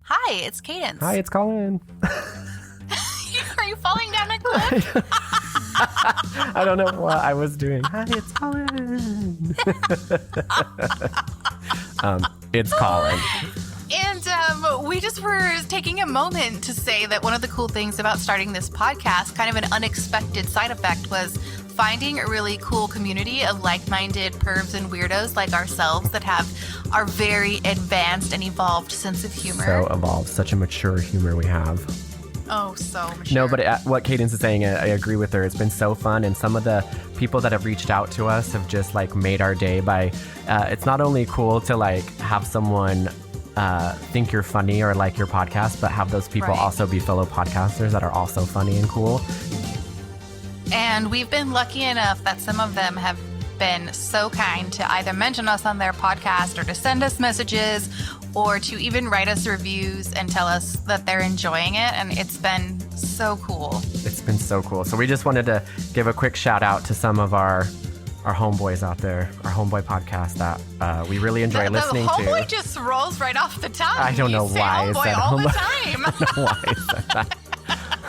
Hi, it's Cadence. Hi, it's Colin. Are you falling down a cliff? I don't know what I was doing. Hi, it's Colin. It's Colin. And we just were taking a moment to say that one of the cool things about starting this podcast, kind of an unexpected side effect, was finding a really cool community of like-minded pervs and weirdos like ourselves that have our very advanced and evolved sense of humor. So evolved. Such a mature humor we have. Oh, so mature. No, but what Cadence is saying, I agree with her. It's been so fun. And some of the people that have reached out to us have just like made our day by, it's not only cool to like have someone think you're funny or like your podcast, but have those people also be fellow podcasters that are also funny and cool. And we've been lucky enough that some of them have been so kind to either mention us on their podcast or to send us messages or to even write us reviews and tell us that they're enjoying it. And it's been so cool. It's been so cool. So we just wanted to give a quick shout out to some of our homeboys out there, our homeboy podcast that we really enjoy listening to. The homeboy just rolls right off the tongue. I don't know why I said all the time. I don't know why I said that.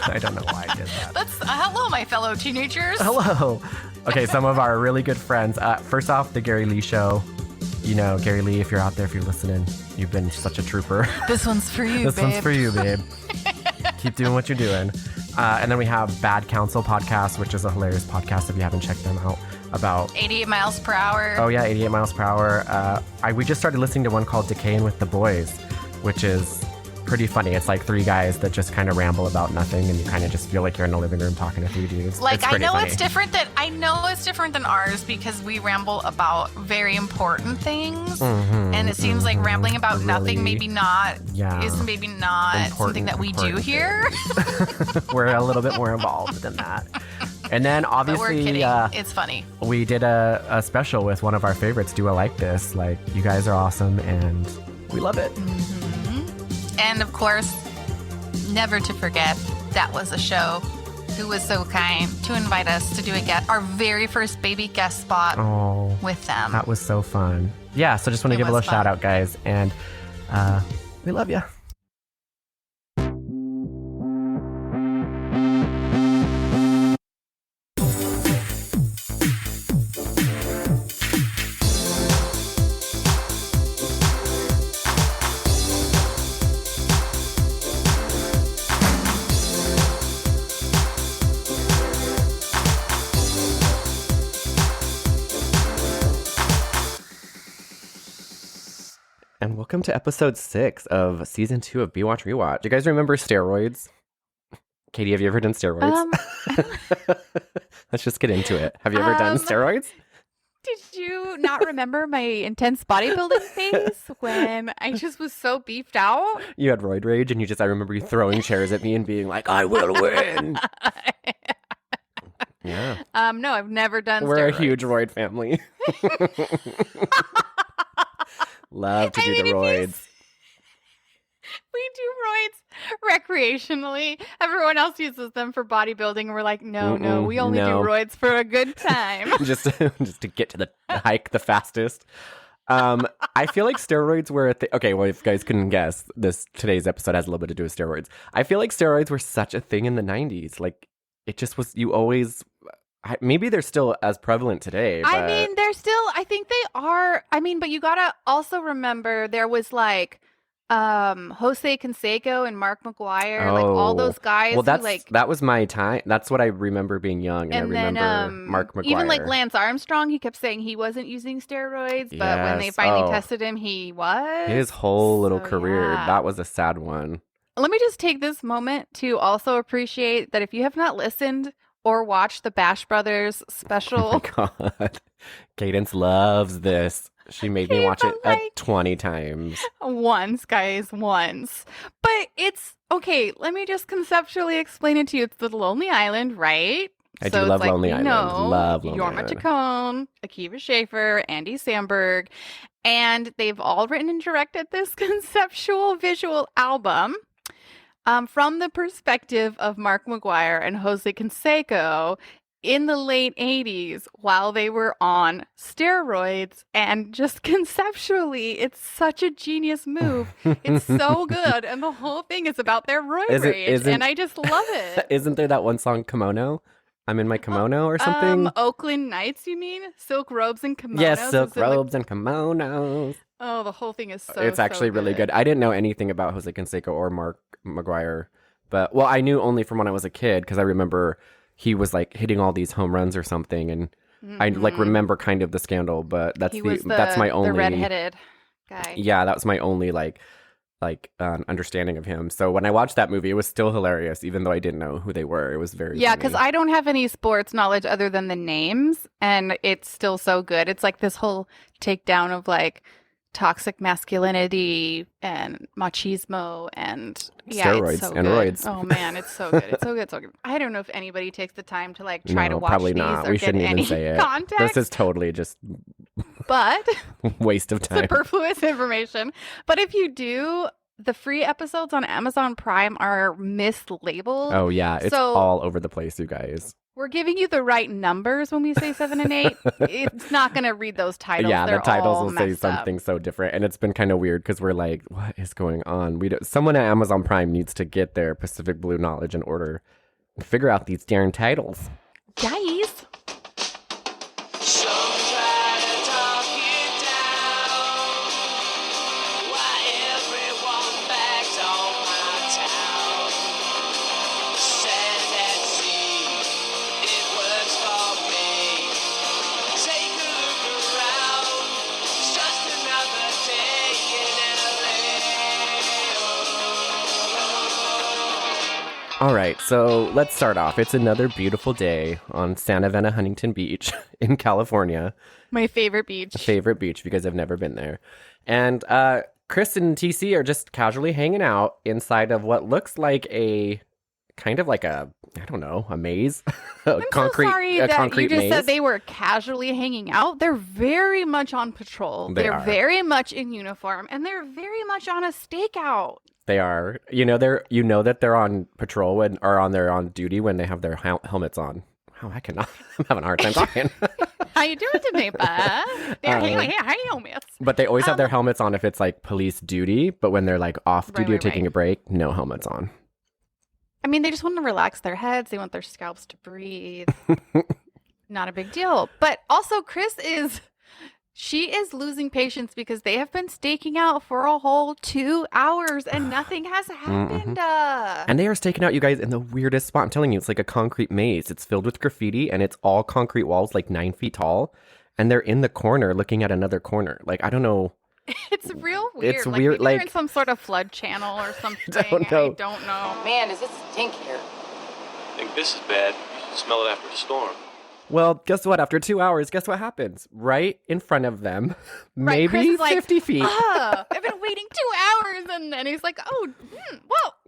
I don't know why I did that. Hello, my fellow teenagers. Hello. Okay, some of our really good friends. First off, the Gary Lee Show. You know, Gary Lee, if you're out there, if you're listening, you've been such a trooper. This one's for you, This one's for you, babe. Keep doing what you're doing. And then we have Bad Counsel Podcast, which is a hilarious podcast if you haven't checked them out. About 88 miles per hour. Oh, yeah, 88 miles per hour. We just started listening to one called Decaying with the Boys, which is pretty funny. It's like three guys that just kind of ramble about nothing, and you kind of just feel like you're in a living room talking to three dudes. Like, I know it's different than ours because we ramble about very important things, and it seems like rambling about nothing maybe not is maybe not something that we do here. We're a little bit more involved than that. And then obviously, we're kidding. It's funny. We did a special with one of our favorites, Do I Like This? Like, you guys are awesome, and we love it. Mm-hmm. And of course, never to forget, that was a show who was so kind to invite us to do our very first baby guest spot with them. That was so fun. Yeah, so just want to give a little shout out, guys, and we love you. And welcome to episode 6 of season 2 of Be Watch Rewatch. Do you guys remember steroids? Katie, have you ever done steroids? Let's just get into it. Have you ever done steroids? Did you not remember my intense bodybuilding phase when I just was so beefed out? You had roid rage, and I remember you throwing chairs at me and being like, I will win. Yeah. No, I've never done We're steroids. a huge roid family. Love to do the roids. We do roids recreationally. Everyone else uses them for bodybuilding. And we're like, no, we only do roids for a good time. just to get to the hike the fastest. I feel like steroids were okay, well, if you guys couldn't guess, today's episode has a little bit to do with steroids. I feel like steroids were such a thing in the 90s. Like, it just was, you always... Maybe they're still as prevalent today. But... I mean, I think they are. I mean, but you gotta also remember there was like Jose Canseco and Mark McGuire, like all those guys. Well, that was my time. That's what I remember being young, and I remember Mark McGuire. Even like Lance Armstrong, he kept saying he wasn't using steroids, but when they finally tested him, he was. His whole little career, that was a sad one. Let me just take this moment to also appreciate that if you have not listened or watched the Bash Brothers special. Oh my God. Cadence loves this. She made me watch it 20 times. Once, guys, once. But it's, okay, let me just conceptually explain it to you. It's the Lonely Island, right? I do love Lonely Island. Love Lonely Yorma Island. Chacon, Akiva Schaffer, Andy Samberg, and they've all written and directed this conceptual visual album. From the perspective of Mark McGuire and Jose Canseco, in the late 80s while they were on steroids. And just conceptually, it's such a genius move. It's so good. And the whole thing is about their roid rage. And I just love it. Isn't there that one song, Kimono? I'm in my kimono or something? Oakland Nights, you mean? Silk robes and kimonos? Yes, silk robes and kimonos. Oh, the whole thing is It's actually really good. I didn't know anything about Jose Canseco or Mark McGuire. But, well, I knew only from when I was a kid because I remember he was like hitting all these home runs or something. And I like remember kind of the scandal, but that's that's my only... the redheaded guy. Yeah, that was my only understanding of him. So when I watched that movie, it was still hilarious, even though I didn't know who they were. It was very funny. Because I don't have any sports knowledge other than the names, and it's still so good. It's like this whole takedown of like toxic masculinity and machismo and steroids it's so and good. roids. Oh man, it's so good. It's so good. So good. I don't know if anybody takes the time to like try to watch probably these not. or We get shouldn't any even say it. context. This is totally just But waste of time. superfluous information. But if you do, the free episodes on Amazon Prime are mislabeled. Oh yeah, it's all over the place, you guys. We're giving you the right numbers when we say 7 and 8. It's not going to read those titles. Yeah, They're the titles all will say something so different, and it's been kind of weird because we're like, what is going on? Someone at Amazon Prime needs to get their Pacific Blue knowledge in order and figure out these darn titles. Guys. All right, so let's start off. It's another beautiful day on Santa Vena Huntington Beach in California. My favorite beach. Favorite beach because I've never been there. And Chris and TC are just casually hanging out inside of what looks like a kind of like a, I don't know, a maze. I'm so sorry that you just maze. said they were casually hanging out. They're very much on patrol. They're very much in uniform, and they're very much on a stakeout. They are. That they're on patrol or they're on duty when they have their helmets on. Oh, I cannot. I'm having a hard time talking. How you doing today, bud? They're helmets. But they always have their helmets on if it's like police duty. But when they're like off duty or taking a break, no helmets on. I mean, they just want to relax their heads. They want their scalps to breathe. Not a big deal. But also, she is losing patience because they have been staking out for a whole 2 hours and nothing has happened. And they are staking out, you guys, in the weirdest spot. I'm telling you, it's like a concrete maze. It's filled with graffiti and it's all concrete walls, like 9 feet tall. And they're in the corner looking at another corner. Like, I don't know. It's real weird. It's like, weird. Maybe they're in some sort of flood channel or something. I don't know. Man, does it stink here? I think this is bad. You should smell it after the storm. Well, guess what? After 2 hours, guess what happens? Right in front of them, maybe 50 feet. I've been waiting 2 hours. And then he's like,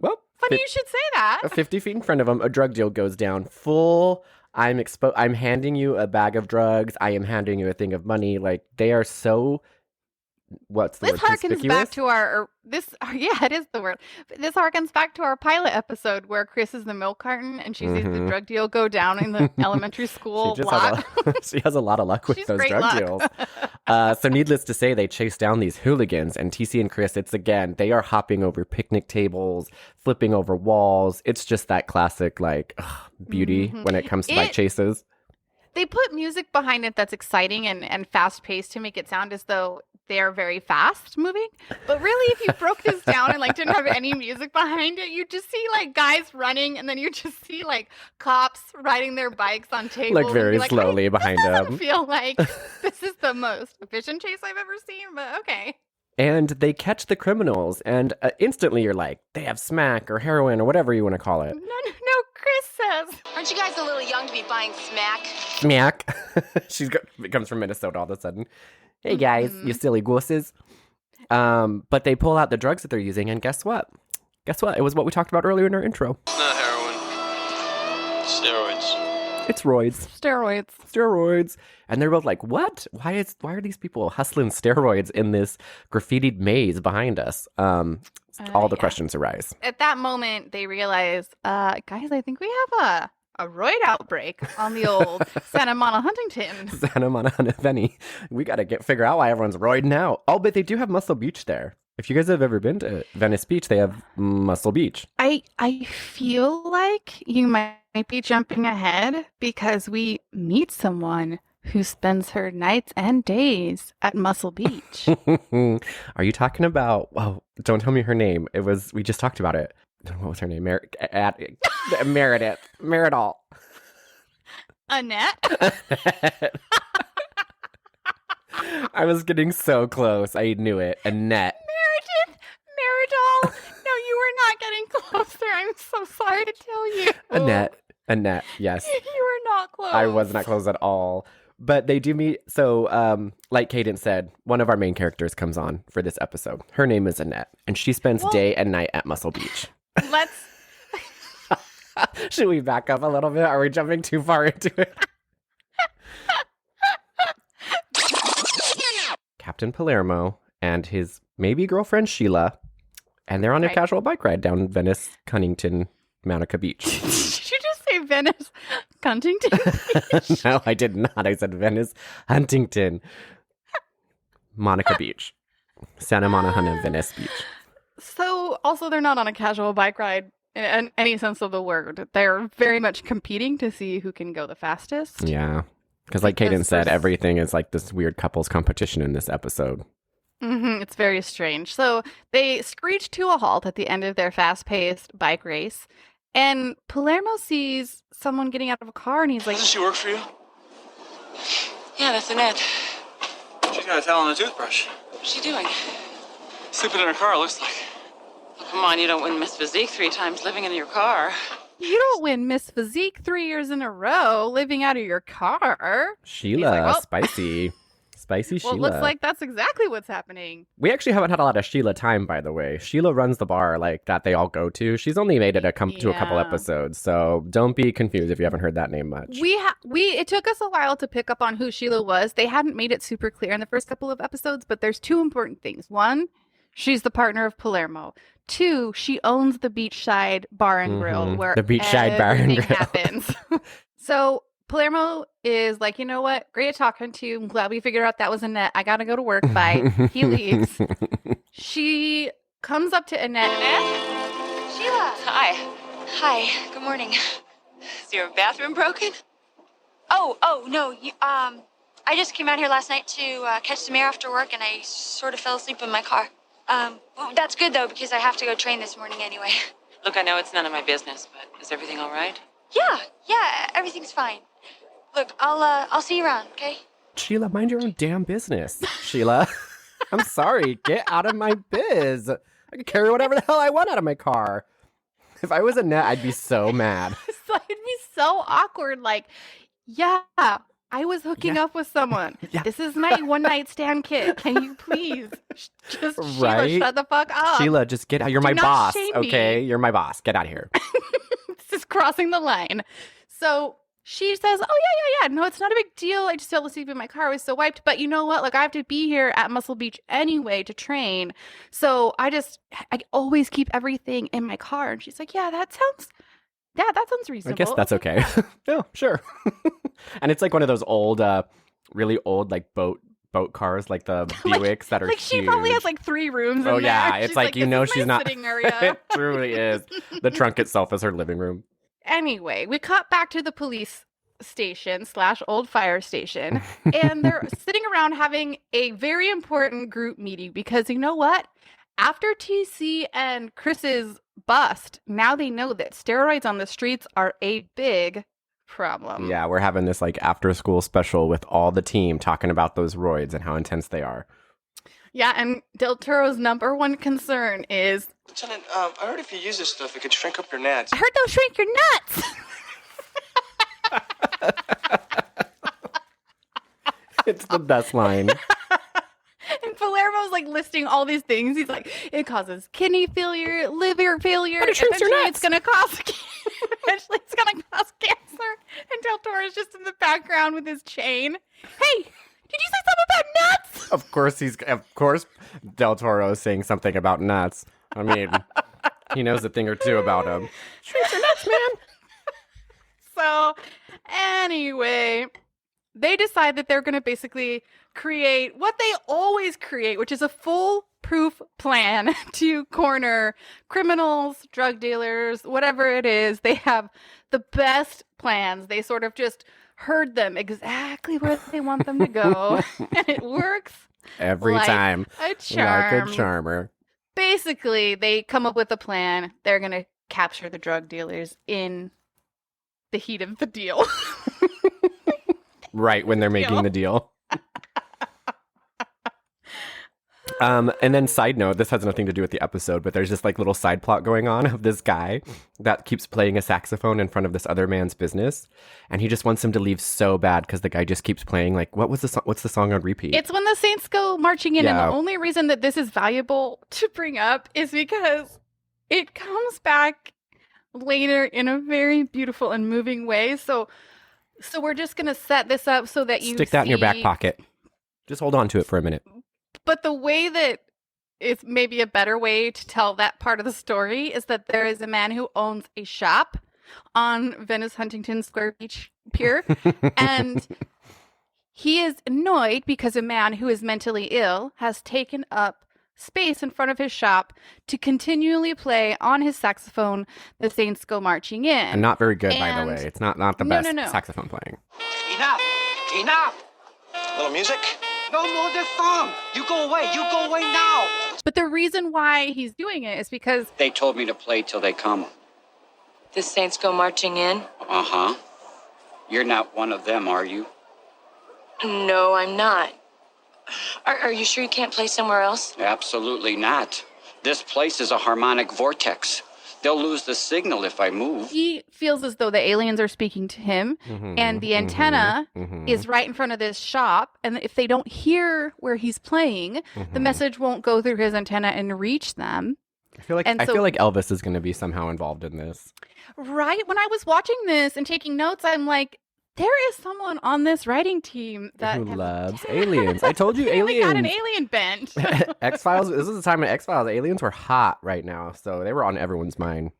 well, funny you should say that. 50 feet in front of them, a drug deal goes down. I'm handing you a bag of drugs. I am handing you a thing of money. Like, they are so... What's the word? Harkens back to it is the word. This harkens back to our pilot episode where Chris is the milk carton and she sees the drug deal go down in the elementary school block. She has a lot of luck with those drug deals. So needless to say, they chase down these hooligans, and TC and Chris, they are hopping over picnic tables, flipping over walls. It's just that classic beauty when it comes to bike chases. They put music behind it that's exciting and fast-paced to make it sound as though they're very fast moving. But really, if you broke this down and didn't have any music behind it, you just see guys running, and then you just see cops riding their bikes on tables. Very slowly behind them. Doesn't feel like this is the most efficient chase I've ever seen, but okay. And they catch the criminals, and instantly you're like, they have smack or heroin or whatever you want to call it. No, Chris says. Aren't you guys a little young to be buying smack? Smack. It comes from Minnesota all of a sudden. Hey guys, you silly gooses. But they pull out the drugs that they're using, and guess what? It was what we talked about earlier in our intro. It's not heroin. Steroids. It's roids. Steroids. And they're both like, what? Why are these people hustling steroids in this graffitied maze behind us? All the questions arise. At that moment, they realize, guys, I think we have a roid outbreak on the old Santa Monica Huntington. Santa Monica Veni. We got to figure out why everyone's roiding out. Oh, but they do have Muscle Beach there. If you guys have ever been to Venice Beach, they have Muscle Beach. I feel like you might be jumping ahead because we meet someone who spends her nights and days at Muscle Beach. Are you talking about, well, don't tell me her name. We just talked about it. What was her name? Meredith. Meridol. Annette? I was getting so close. I knew it. Annette. Meredith? Meridol? No, you were not getting closer. I'm so sorry to tell you. Annette, yes. You were not close. I was not close at all. But they do meet. So, like Cadence said, one of our main characters comes on for this episode. Her name is Annette, and she spends day and night at Muscle Beach. Let's... Should we back up a little bit? Are we jumping too far into it? Captain Palermo and his maybe girlfriend Sheila, and they're on a casual bike ride down Venice, Cunnington, Monica Beach. Did you just say Venice, Huntington Beach? No, I did not. I said Venice, Huntington, Monica Beach, Santa Monica, Venice Beach. So, also, they're not on a casual bike ride in any sense of the word. They're very much competing to see who can go the fastest. Yeah. Because like Cadence said, everything is like this weird couples competition in this episode. Mm-hmm. It's very strange. So they screech to a halt at the end of their fast-paced bike race. And Palermo sees someone getting out of a car and he's like... Doesn't she work for you? Yeah, that's Annette. She's got a towel and a toothbrush. What's she doing? Sleeping in her car, it looks like. Oh, come on, you don't win Miss Physique 3 times living in your car. You don't win Miss Physique 3 years in a row living out of your car. Sheila, like, well, spicy. Spicy well, Sheila. looks like that's exactly what's happening. We actually haven't had a lot of Sheila time, by the way. Sheila runs the bar like that they all go to. She's only made it to a couple episodes, so don't be confused if you haven't heard that name much. It took us a while to pick up on who Sheila was. They hadn't made it super clear in the first couple of episodes, but there's 2 important things. 1, she's the partner of Palermo. 2, she owns the beachside bar and grill where the beachside bar and grill happens. So Palermo is like, you know what? Great talking to you. I'm glad we figured out that was Annette. I gotta go to work. Bye. He leaves. She comes up to Annette. Sheila. Hi. Good morning. Is your bathroom broken? Oh, no. I just came out here last night to catch some air after work, and I sort of fell asleep in my car. Well, that's good, though, because I have to go train this morning anyway. Look, I know it's none of my business, but is everything all right? Yeah, everything's fine. Look, I'll see you around, okay? Sheila, mind your own damn business. Sheila, I'm sorry. Get out of my biz. I can carry whatever the hell I want out of my car. If I was Annette, I'd be so mad. So it'd be so awkward. Like, yeah, I was hooking up with someone. Yeah. This is my one-night stand kid. Can you please just Sheila, shut the fuck up? Sheila, just get out. You're my boss, okay? You're my boss. Get out of here. This is crossing the line. So she says, oh, yeah. No, it's not a big deal. I just fell asleep in my car. I was so wiped. But you know what? Like, I have to be here at Muscle Beach anyway to train. So I always keep everything in my car. And she's like, that sounds reasonable. I guess that's okay. Yeah, sure. And it's like one of those old, really old, like boat cars, like the Buicks that are like huge. She probably has like 3 rooms in there. Oh, yeah. It's she's like you know she's not. Sitting area. It truly is. The trunk itself is her living room. Anyway, we cut back to the police station / old fire station, and they're sitting around having a very important group meeting because you know what? After TC and Chris's bust, now they know that steroids on the streets are a big problem. Yeah, we're having this like after school special with all the team talking about those roids and how intense they are. Yeah, and Del Toro's number one concern is... Lieutenant, I heard if you use this stuff, it could shrink up your nads. I heard they'll shrink your nuts! It's the best line. And Palermo's like listing all these things. He's like, it causes kidney failure, liver failure. But it shrinks your nuts. It's going to cause... Eventually it's going to cause cancer. And Del Toro's just in the background with his chain. Hey, did you say something about nuts? Of course Del Toro is saying something about nuts. I mean, he knows a thing or two about them. Shrinks your nuts, man. So, anyway, they decide that they're going to basically create what they always create, which is a foolproof plan to corner criminals, drug dealers, whatever it is. They have the best plans. They sort of just herd them exactly where they want them to go. And it works Every like time. a charm. Like a charmer. Basically, they come up with a plan. They're going to capture the drug dealers in the heat of the deal. Right when they're making the deal. And then side note, this has nothing to do with the episode, but there's this like little side plot going on of this guy that keeps playing a saxophone in front of this other man's business, and he just wants him to leave so bad because the guy just keeps playing like what's the song on repeat? It's When the Saints Go Marching In, Yeah. and the only reason that this is valuable to bring up is because it comes back later in a very beautiful and moving way. So we're just going to set this up so that you Stick that in your back see- pocket. Just hold on to it for a minute. But the way that is maybe a better way to tell that part of the story is that there is a man who owns a shop on Venice Huntington Square Beach Pier, and he is annoyed because a man who is mentally ill has taken up space in front of his shop to continually play on his saxophone The Saints Go Marching In. And not very good, by the And- way. It's not the No, best no. saxophone playing. Enough! Enough! Little music? No more this song! You go away! You go away now! But the reason why he's doing it is because They told me to play till they come. The Saints Go Marching In? Uh-huh. You're not one of them, are you? No, I'm not. Are you sure you can't play somewhere else? Absolutely not. This place is a harmonic vortex. They'll lose the signal if I move. he feels as though the aliens are speaking to him, and the antenna is right in front of this shop, and if they don't hear where he's playing, the message won't go through his antenna and reach them. I feel like And so- Elvis is going to be somehow involved in this. Right? When I was watching this and taking notes, I'm like, there is someone on this writing team that Who has loves aliens. I told you really got an aliens. alien bent. X-Files, this is the time of X-Files. Aliens were hot right now, so they were on everyone's mind.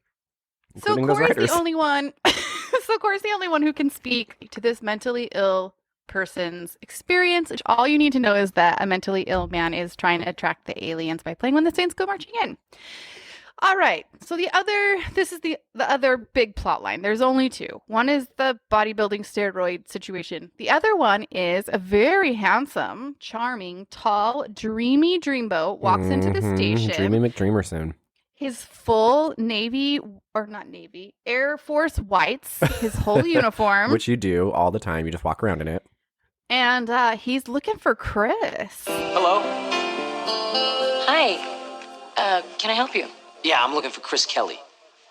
So Including those Corey's writers. the only one. So Corey's the only one who can speak to this mentally ill person's experience. Which all you need to know is that a mentally ill man is trying to attract the aliens by playing When the Saints Go Marching In. All right. So this is the other big plot line. There's only two. One is the bodybuilding steroid situation. The other one is a very handsome, charming, tall, dreamy dreamboat walks into the station. Dreamy McDreamerson. His full Air Force whites, his whole uniform. Which you do all the time. You just walk around in it. And he's looking for Chris. Hello? Hi. Can I help you? Yeah, I'm looking for Chris Kelly.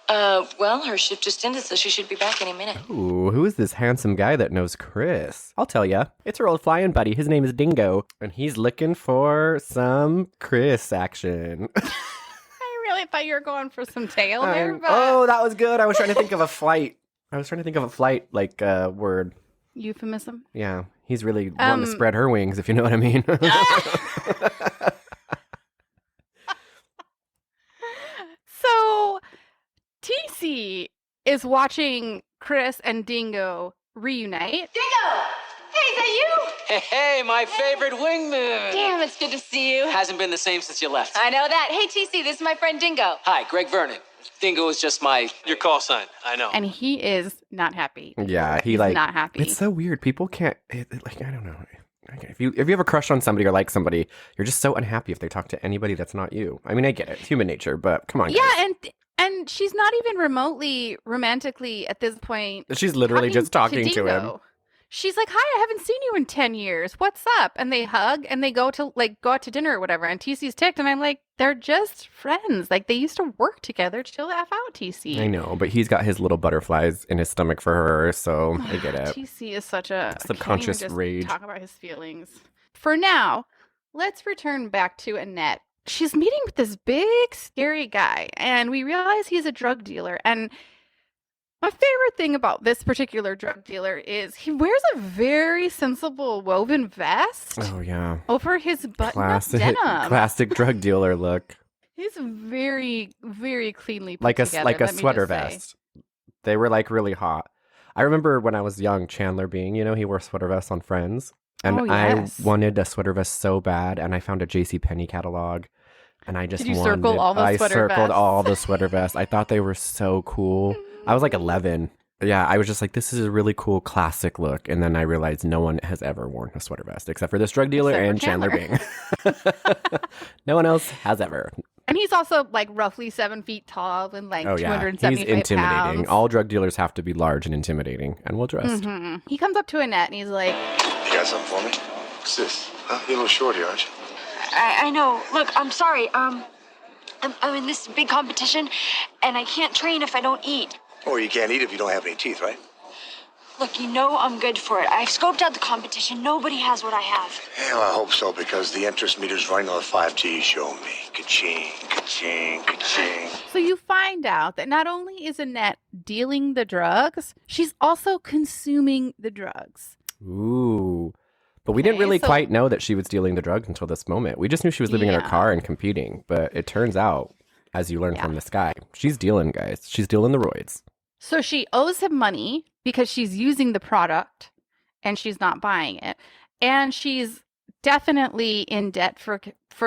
Well, her shift just ended, so she should be back any minute. Ooh, who is this handsome guy that knows Chris? I'll tell ya. It's her old flying buddy. His name is Dingo. And he's looking for some Chris action. I really thought you were going for some tail there, but Oh, that was good. I was trying to think of a flight. Like word. euphemism. Yeah, he's really wanting to spread her wings, if you know what I mean. So TC is watching Chris and Dingo reunite. Dingo! Hey, is that you? Hey, my favorite wingman. Damn, it's good to see you. Hasn't been the same since you left. I know that. Hey, TC, this is my friend Dingo. Hi, Greg Vernon. Dingo is just your call sign. I know. And he is not happy. Yeah, He's not happy. It's so weird. People can't like I don't know. If you have a crush on somebody or like somebody, you're just so unhappy if they talk to anybody that's not you. I mean, I get it. It's human nature, but come on. Yeah, guys. and she's not even remotely romantically at this point. She's literally just talking to him. Dingo. She's like, "Hi, I haven't seen you in 10 years. What's up?" And they hug and they go out to dinner or whatever. And TC's ticked, and I'm like, "They're just friends. Like they used to work together. Chill the F out, TC." I know, but he's got his little butterflies in his stomach for her, so I get it. TC is such a Subconscious I can't even just rage. Talk about his feelings. For now, let's return back to Annette. She's meeting with this big, scary guy, and we realize he's a drug dealer. And my favorite thing about this particular drug dealer is he wears a very sensible woven vest Oh yeah, over his button-up classic, denim. classic drug dealer look, He's very, very cleanly put like a together, like a let me sweater just say. vest. They were like really hot. I remember when I was young, Chandler Bing, he wore sweater vests on Friends. And Oh, yes. I wanted a sweater vest so bad, and I found a JCPenney catalog, and I just Did you wanted circle all the I sweater circled vests? all the sweater vests. I thought they were so cool. I was like 11. Yeah, I was just like, this is a really cool classic look. And then I realized no one has ever worn a sweater vest except for this drug dealer Except for and Chandler Bing. No one else has ever. And he's also like roughly 7 feet tall and like Oh, yeah. 275 He's intimidating. pounds. All drug dealers have to be large and intimidating and well dressed. Mhm. He comes up to Annette and he's like, You got something for me? What's this? Huh? You're a little short here, aren't you? I know. Look, I'm sorry. I'm in this big competition, and I can't train if I don't eat. Or you can't eat if you don't have any teeth, right? Look, you know I'm good for it. I've scoped out the competition. Nobody has what I have. Hell, I hope so, because the interest meter's running on the 5G show me. Ka-ching, ka-ching, ka-ching. so you find out that not only is Annette dealing the drugs, she's also consuming the drugs. Ooh. But we didn't Okay, really so- quite know that she was dealing the drugs until this moment. We just knew she was living in her Yeah. car and competing. But it turns out, as you learn Yeah. from this guy, she's dealing, guys. She's dealing the roids. So she owes him money because she's using the product and she's not buying it. And she's definitely in debt for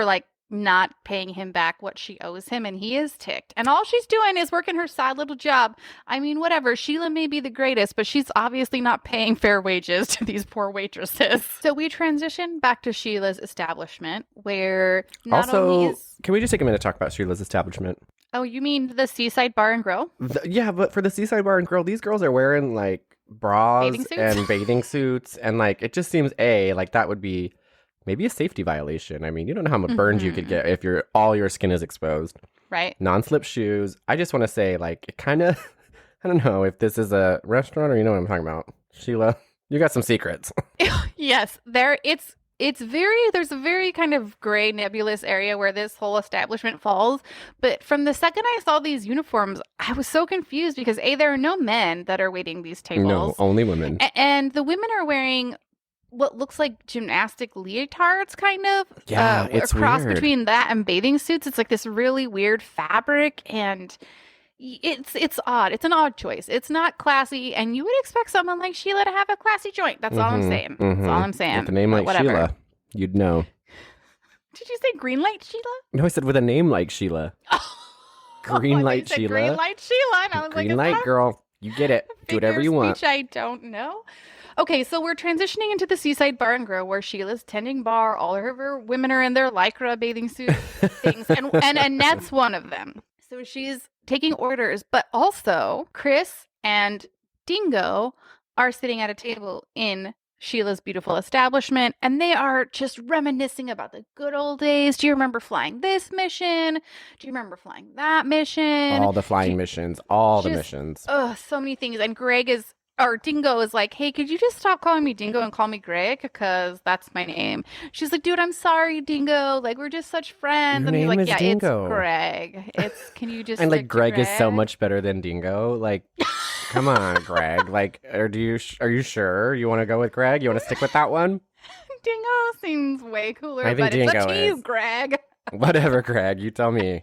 like not paying him back what she owes him, and he is ticked. And all she's doing is working her sad little job. I mean, whatever. Sheila may be the greatest, but she's obviously not paying fair wages to these poor waitresses. So we transition back to Sheila's establishment, where not only Also, is can we just take a minute to talk about Sheila's establishment? oh, you mean the Seaside Bar and Grill? Yeah, but for the Seaside Bar and Grill, these girls are wearing like bras Bathing suits? and bathing suits. And like, it just seems like that would be maybe a safety violation. I mean, you don't know how much burns you could get if all your skin is exposed. Right. Non-slip shoes. I just want to say, like, it kind of, I don't know if this is a restaurant or you know what I'm talking about. Sheila, you got some secrets. Yes, there's a very kind of gray nebulous area where this whole establishment falls. But from the second I saw these uniforms, I was so confused because there are no men that are waiting these tables. No, only women. And the women are wearing what looks like gymnastic leotards, kind of. Yeah, it's a cross weird. between that and bathing suits. It's like this really weird fabric, and it's odd. It's an odd choice. It's not classy, and you would expect someone like Sheila to have a classy joint. That's all I'm saying. That's all I'm saying. With a name But like whatever. Sheila, you'd know. Did you say green light Sheila? No, I said with a name like Sheila. Green I thought light you said Sheila. Green light Sheila, and I was Green like, light is that girl. You get it. Do figure whatever of you want. speech I don't know. Okay, so we're transitioning into the Seaside Bar and Grill where Sheila's tending bar. All of her women are in their lycra bathing suit things, and Annette's one of them. So she's taking orders, but also Chris and Dingo are sitting at a table in Sheila's beautiful establishment, and they are just reminiscing about the good old days. Do you remember flying this mission? Do you remember flying that mission? All the flying missions. All the just- missions. Oh, so many things. And Dingo is like, hey, could you just stop calling me Dingo and call me Greg? Because that's my name. She's like, dude, I'm sorry, Dingo. Like, we're just such friends. Your and he's name like, is yeah, Dingo. it's Greg. Can you just And like stick to Greg is so much better than Dingo. Like, come on, Greg. Like, are you sure you want to go with Greg? You want to stick with that one? Dingo seems way cooler, I think but it's Dingo up to you, is. Greg. Whatever, Greg. You tell me.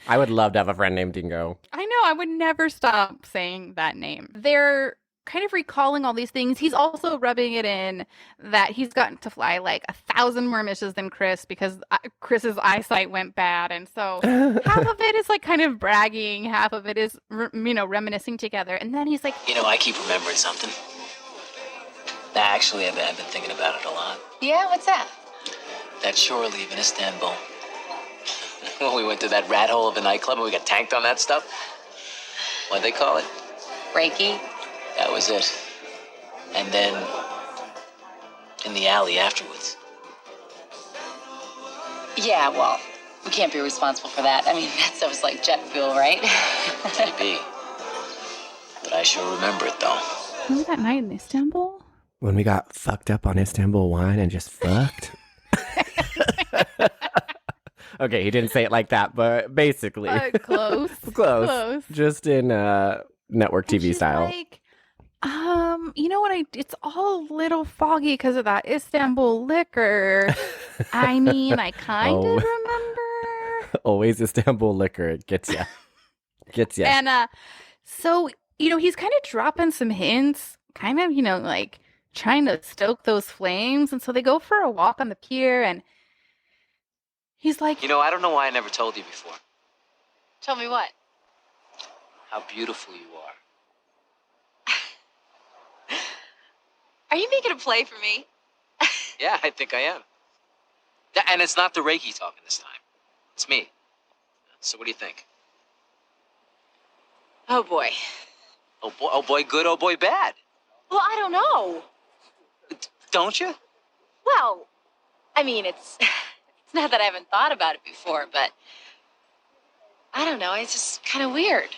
I would love to have a friend named Dingo. I know. I would never stop saying that name. They're kind of recalling all these things. He's also rubbing it in that he's gotten to fly like 1,000 more missions than Chris because Chris's eyesight went bad. And so half of it is like kind of bragging. Half of it is, reminiscing together. And then he's like, I keep remembering something. Actually, I've been thinking about it a lot. Yeah, what's that? That shore leave in Istanbul. When we went to that rat hole of a nightclub and we got tanked on that stuff. What'd they call it? Reiki. That was it. And then in the alley afterwards. Yeah, well, we can't be responsible for that. I mean, that stuff's like jet fuel, right? Maybe. But I sure remember it, though. remember that night in Istanbul? When we got fucked up on Istanbul wine and just fucked. Okay, he didn't say it like that, but basically. Close. Close. Just in network And TV she's style. like, you know what? It's all a little foggy because of that Istanbul liquor. I mean, I kind of Oh. remember. Always Istanbul liquor. It gets ya. Gets ya. And so he's kind of dropping some hints, kind of, like trying to stoke those flames. And so they go for a walk on the pier, and he's like, I don't know why I never told you before. Tell me what? How beautiful you are. Are you making a play for me? Yeah, I think I am. Yeah, and it's not the Reiki talking this time. It's me. So what do you think? Oh boy. Oh boy, good, oh boy, bad. Well, I don't know. Don't you? Well, I mean, it's not that I haven't thought about it before, but I don't know. It's just kind of weird.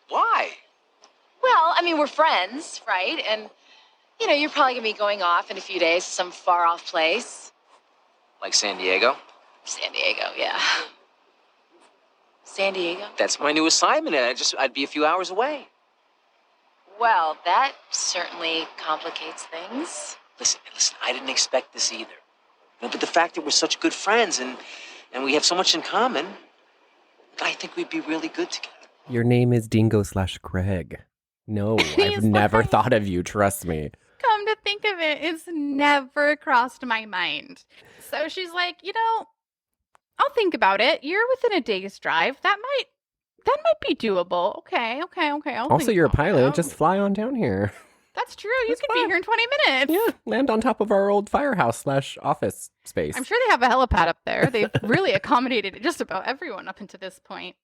Why? Well, I mean, we're friends, right? And, you're probably going to be going off in a few days to some far-off place. Like San Diego? San Diego, yeah. San Diego? That's my new assignment. I'd be a few hours away. Well, that certainly complicates things. Listen, I didn't expect this either. But the fact that we're such good friends and we have so much in common, I think we'd be really good together. Your name is Dingo/Greg. No, I've never thought of you. Trust me. come to think of it, it's never crossed my mind. So she's like, I'll think about it. You're within a day's drive. That might be doable. Okay. Also, you're a pilot. Just fly on down here. That's true. You could be here in 20 minutes. Yeah, land on top of our old firehouse/office space. I'm sure they have a helipad up there. They've really accommodated just about everyone up until this point.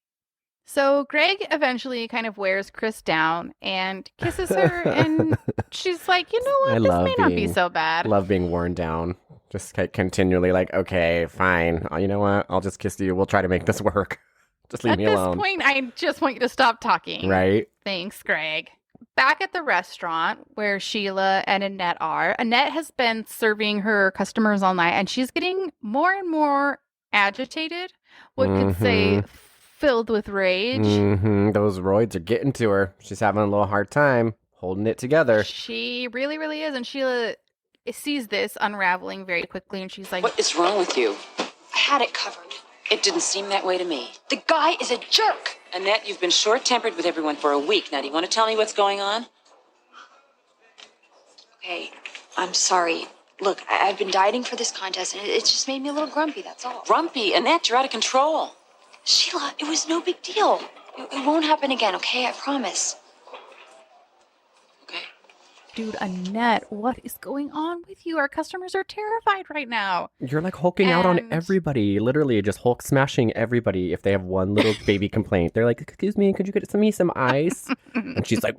So Greg eventually kind of wears Chris down and kisses her, and she's like, you know what, this may not be so bad. Love being worn down. Just continually like, okay, fine. You know what? I'll just kiss you. We'll try to make this work. Just leave me alone. At this point, I just want you to stop talking. Right? Thanks, Greg. Back at the restaurant where Sheila and Annette are, Annette has been serving her customers all night, and she's getting more and more agitated. One could say filled with rage. Those roids are getting to her. She's having a little hard time holding it together. She really, really is. And Sheila sees this unraveling very quickly, and she's like, What is wrong with you? I had it covered. It didn't seem that way to me. The guy is a jerk. Annette, you've been short-tempered with everyone for a week. Now, do you want to tell me what's going on? Okay, I'm sorry. Look, I've been dieting for this contest, and it's just made me a little grumpy, that's all. Grumpy? Annette, you're out of control. Sheila, it was no big deal. It won't happen again, okay? I promise. Okay. dude, Annette, what is going on with you? Our customers are terrified right now. You're like hulking out on everybody. Literally just Hulk smashing everybody if they have one little baby complaint. They're like, excuse me, could you get me some ice? And she's like,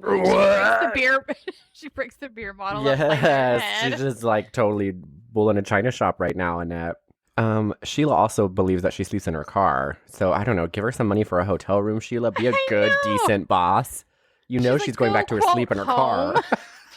she breaks the beer bottle. Yes, she's just like totally bull in a china shop right now, Annette. Sheila also believes that she sleeps in her car. So I don't know, give her some money for a hotel room, Sheila. Be a good, decent boss. You know she's going back to her sleep in her car.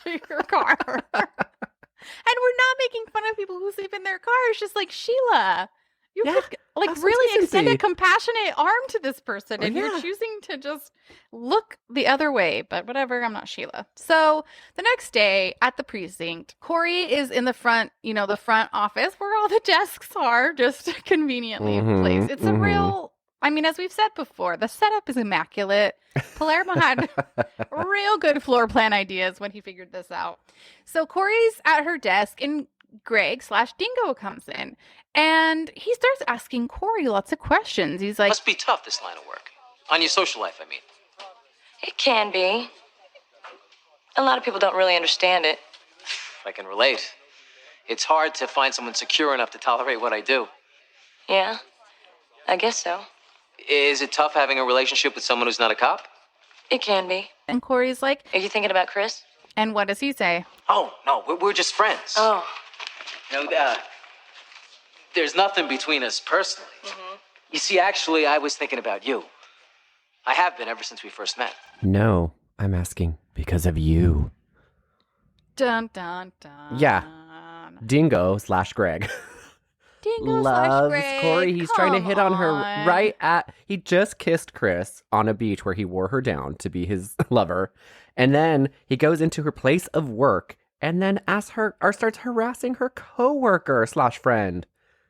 To your car. And we're not making fun of people who sleep in their cars. Just like, Sheila, you could really extend a compassionate arm to this person, and you're choosing to just look the other way. But whatever, I'm not Sheila. So the next day at the precinct, Corey is in the front, the front office where all the desks are, just conveniently placed. It's a real, as we've said before, the setup is immaculate. Palermo had real good floor plan ideas when he figured this out. So Corey's at her desk, and Greg/Dingo comes in, and he starts asking Corey lots of questions. He's like, must be tough, this line of work. On your social life, I mean. It can be. A lot of people don't really understand it. I can relate. It's hard to find someone secure enough to tolerate what I do. Yeah, I guess so. Is it tough having a relationship with someone who's not a cop? It can be. And Corey's like, are you thinking about Chris? And what does he say? Oh, no, we're just friends. Oh. There's nothing between us personally. You see, actually, I was thinking about you. I have been ever since we first met. No, I'm asking because of you. Dun, dun, dun. Yeah. Dingo/Greg. Loves Corey. He's trying to hit on her he just kissed Chris on a beach where he wore her down to be his lover. And then he goes into her place of work and then starts harassing her coworker/friend.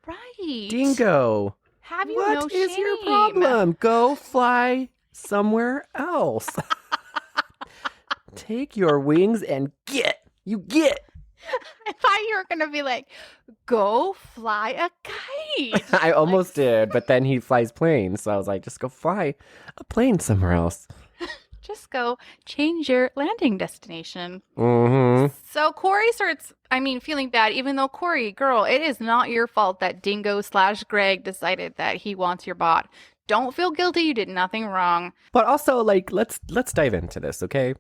Right. Dingo. Have you What is your problem? Go fly somewhere else. Take your wings and get. You get. I thought you were going to be like, go fly a kite. I almost did, but then he flies planes. So I was like, just go fly a plane somewhere else. Just go change your landing destination. Mm-hmm. So Corey starts, feeling bad, even though Corey, girl, it is not your fault that Dingo/Greg decided that he wants your bot. Don't feel guilty. You did nothing wrong. But also, like, let's dive into this, okay?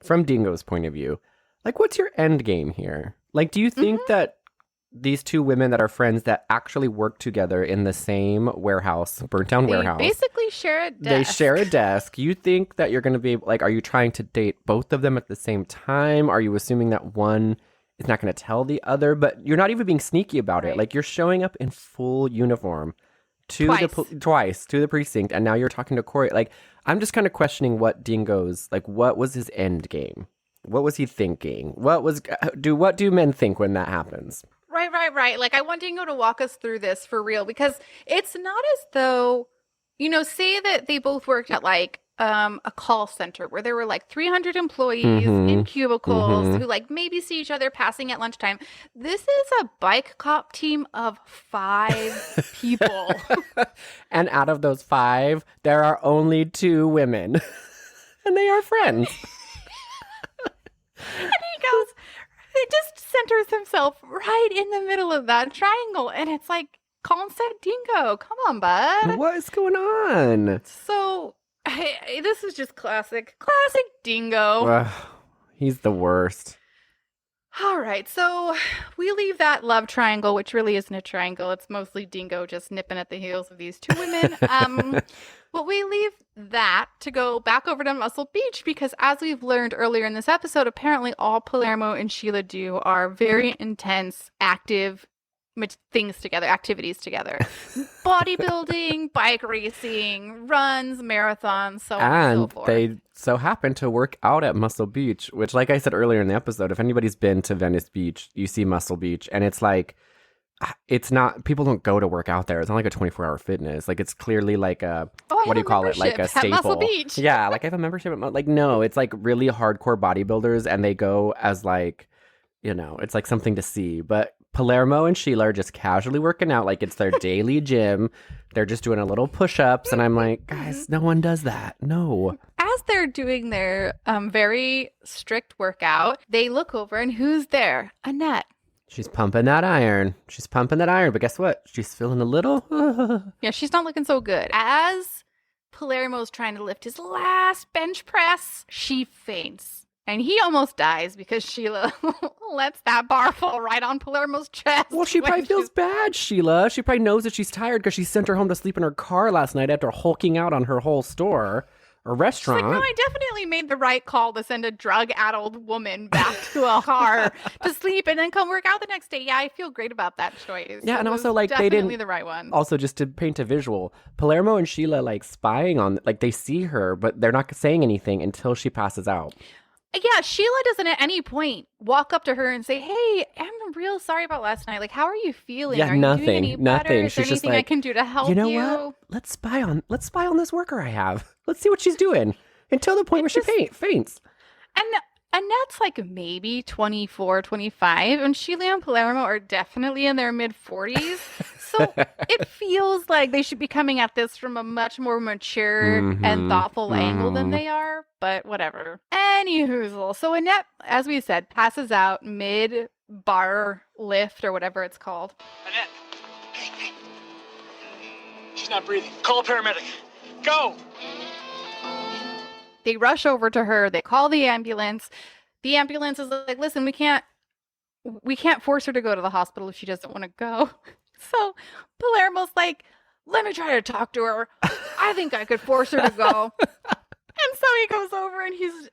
From Dingo's point of view. Like, what's your end game here? Like, do you think that these two women that are friends that actually work together in the same warehouse, burnt down warehouse. They basically share a desk. They share a desk. You think that you're going to be like, are you trying to date both of them at the same time? Are you assuming that one is not going to tell the other? But you're not even being sneaky about it. Like, you're showing up in full uniform twice to the precinct, and now you're talking to Corey. Like, I'm just kind of questioning what Dingo's, like, what was his end game? What was he thinking? What do men think when that happens? Right. Like, I want Dingo to walk us through this for real, because it's not as though, say that they both worked at like a call center where there were like 300 employees in cubicles who like maybe see each other passing at lunchtime. This is a bike cop team of 5 people. And out of those 5, there are only 2 women. And they are friends. And he goes, it just centers himself right in the middle of that triangle. And it's like, concept Dingo. Come on, bud. What is going on? So, this is just classic Dingo. He's the worst. All right, so we leave that love triangle, which really isn't a triangle. It's mostly Dingo just nipping at the heels of these 2 women. But we leave that to go back over to Muscle Beach because, as we've learned earlier in this episode, apparently all Palermo and Sheila do are very intense, active activities together. Bodybuilding, bike racing, runs, marathons, so on and so forth. And they so happen to work out at Muscle Beach, which, like I said earlier in the episode, if anybody's been to Venice Beach, you see Muscle Beach, and it's like, it's not, people don't go to work out there. It's not like a 24-hour fitness. Like, it's clearly like a, what do you call it? Like a staple. At Muscle Beach. Yeah, like I have a membership at, like, no, it's like really hardcore bodybuilders, and they go as like, it's like something to see. But Palermo and Sheila are just casually working out like it's their daily gym. They're just doing a little push-ups, and I'm like, guys, no one does that. No. As they're doing their very strict workout, they look over, and who's there? Annette. She's pumping that iron. But guess what? She's feeling a little... Yeah, she's not looking so good. As Palermo's trying to lift his last bench press, she faints. And he almost dies because Sheila lets that bar fall right on Palermo's chest. Well, she probably feels bad, Sheila. She probably knows that she's tired because she sent her home to sleep in her car last night after hulking out on her whole store or restaurant. She's like, no, I definitely made the right call to send a drug-addled woman back to a car to sleep and then come work out the next day. Yeah, I feel great about that choice. Yeah, and also, like, definitely they didn't... the right one. Also, just to paint a visual, Palermo and Sheila, like, spying on... Like, they see her, but they're not saying anything until she passes out. Yeah, Sheila doesn't at any point walk up to her and say, hey, I'm real sorry about last night. Like, how are you feeling? Yeah, are nothing. You doing any better? Is there She's just anything like, I can do to help you? You know what? Let's spy on this worker I have. Let's see what she's doing until the point where she faints. And Annette's like maybe 24, 25, and Sheila and Palermo are definitely in their mid-40s. So it feels like they should be coming at this from a much more mature and thoughtful angle than they are, but whatever. Anywho, so Annette, as we said, passes out mid-bar lift or whatever it's called. Annette! Hey. She's not breathing. Call a paramedic. Go! They rush over to her. They call the ambulance. The ambulance is like, listen, we can't force her to go to the hospital if she doesn't want to go. So Palermo's like, let me try to talk to her. I think I could force her to go. And so he goes over and he's...